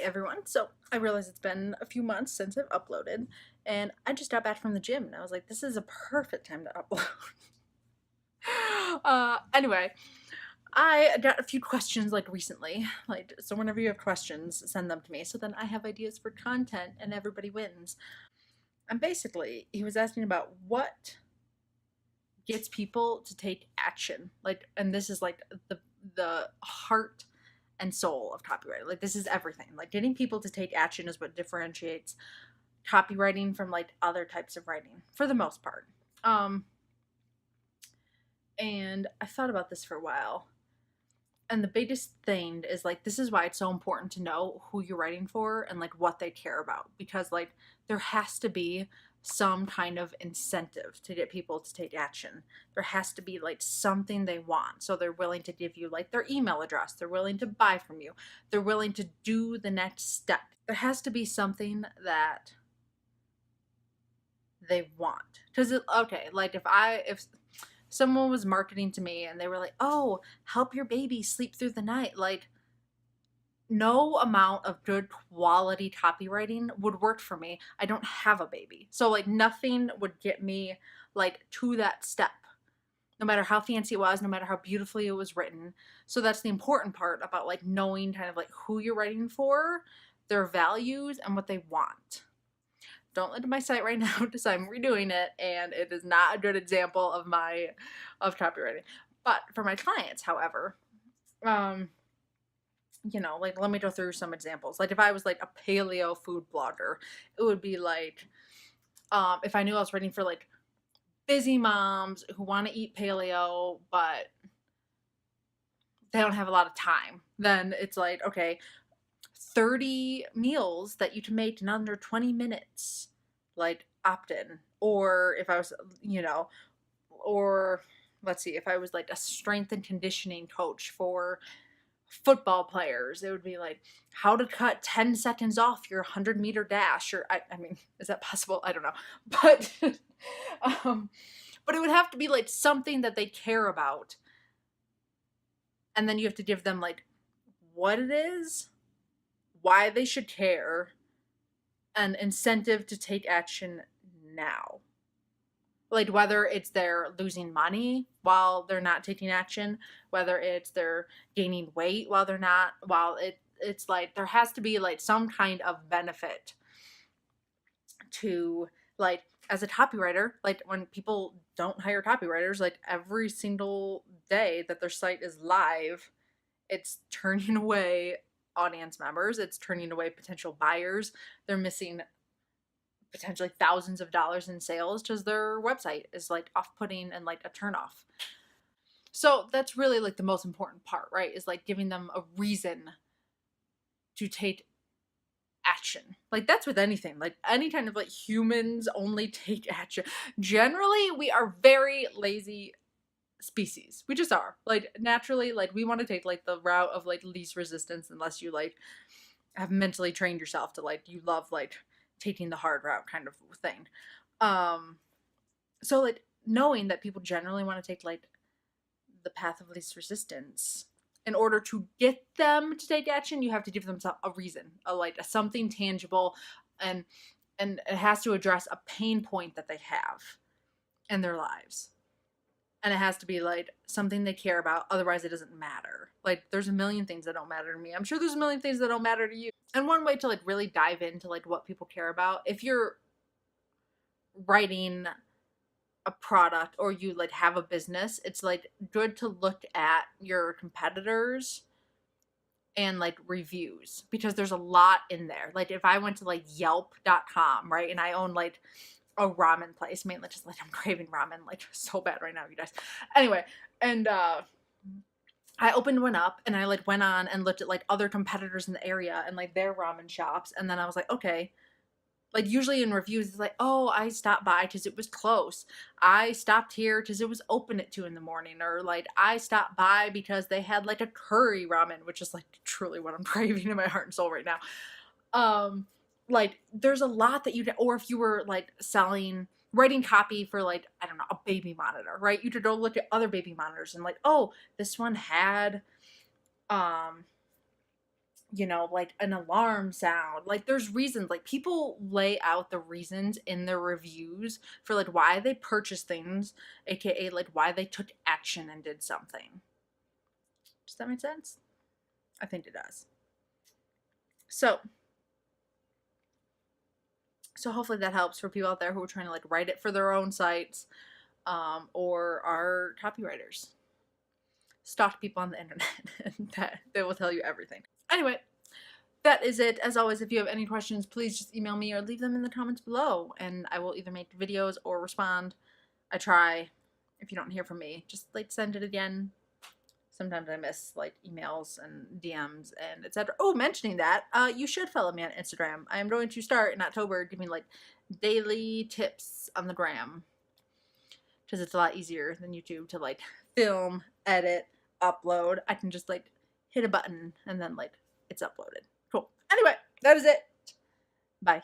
everyone. So I realized it's been a few months since I've uploaded, and I just got back from the gym, and I was like, this is a perfect time to upload. Anyway, I got a few questions like recently. So whenever you have questions, send them to me. So then I have ideas for content, and everybody wins. And basically, he was asking about what gets people to take action. And this is like the heart and soul of copywriting. Like, this is everything. Like, getting people to take action is what differentiates copywriting from like other types of writing for the most part. And I thought about this for a while. And the biggest thing is like, this is why it's so important to know who you're writing for and like what they care about, because like there has to be some kind of incentive to get people to take action. There has to be like something they want. So they're willing to give you like their email address. They're willing to buy from you. They're willing to do the next step. There has to be something that they want. Because okay, like if someone was marketing to me and they were like, oh, help your baby sleep through the night, like no amount of good quality copywriting would work for me. I don't have a baby. So like nothing would get me like to that step, no matter how fancy it was, no matter how beautifully it was written. So that's the important part about like knowing kind of like who you're writing for, their values, and what they want. Don't look at my site right now because I'm redoing it and it is not a good example of copywriting. But for my clients, however, like let me go through some examples. Like if I was like a paleo food blogger, it would be like, if I knew I was writing for like busy moms who want to eat paleo, but they don't have a lot of time, then it's like, okay, 30 meals that you can make in under 20 minutes, like opt in. Or if I was, or let's see, if I was like a strength and conditioning coach for football players, it would be like how to cut 10 seconds off your 100-meter dash. Or I mean, is that possible? I don't know. But, but it would have to be like something that they care about. And then you have to give them like what it is, why they should care, an incentive to take action now. Like whether it's they're losing money while they're not taking action, whether it's they're gaining weight while they're not, it's like there has to be like some kind of benefit to, like, as a copywriter, like when people don't hire copywriters, like every single day that their site is live, it's turning away audience members, it's turning away potential buyers. They're missing potentially thousands of dollars in sales because their website is like off-putting and like a turnoff. So that's really like the most important part, right? Is like giving them a reason to take action. Like that's with anything, like any kind of like humans only take action. Generally, we are very lazy species. We just are. Like naturally, like we want to take like the route of like least resistance, unless you like have mentally trained yourself to like you love like taking the hard route kind of thing. So like knowing that people generally want to take like the path of least resistance, in order to get them to take action, you have to give them a reason, a something tangible, and it has to address a pain point that they have in their lives. And it has to be like something they care about. Otherwise, it doesn't matter. Like there's a million things that don't matter to me. I'm sure there's a million things that don't matter to you. And one way to like really dive into like what people care about, if you're writing a product or you like have a business, it's like good to look at your competitors and like reviews, because there's a lot in there. Like if I went to like yelp.com, right, and I own like a ramen place, mainly just like I'm craving ramen like so bad right now, you guys. Anyway, and I opened one up and I like went on and looked at like other competitors in the area and like their ramen shops, and then I was like, okay, like usually in reviews it's like, oh, I stopped by because it was close, I stopped here because it was open at 2 a.m, or like I stopped by because they had like a curry ramen, which is like truly what I'm craving in my heart and soul right now. Like there's a lot that you, or if you were like writing copy for like, I don't know, a baby monitor, right? You could go look at other baby monitors and like, oh, this one had you know, like an alarm sound. Like there's reasons, like people lay out the reasons in their reviews for like why they purchased things, aka like why they took action and did something. Does that make sense? I think it does. So hopefully that helps for people out there who are trying to like write it for their own sites, or are copywriters. Stalk people on the internet. They will tell you everything. Anyway, that is it. As always, if you have any questions, please just email me or leave them in the comments below, and I will either make videos or respond. I try. If you don't hear from me, just like send it again. Sometimes I miss like emails and DMs and etc. Oh, mentioning that, you should follow me on Instagram. I am going to start in October giving like daily tips on the gram, because it's a lot easier than YouTube to like film, edit, upload. I can just like hit a button and then like it's uploaded. Cool. Anyway, that is it. Bye.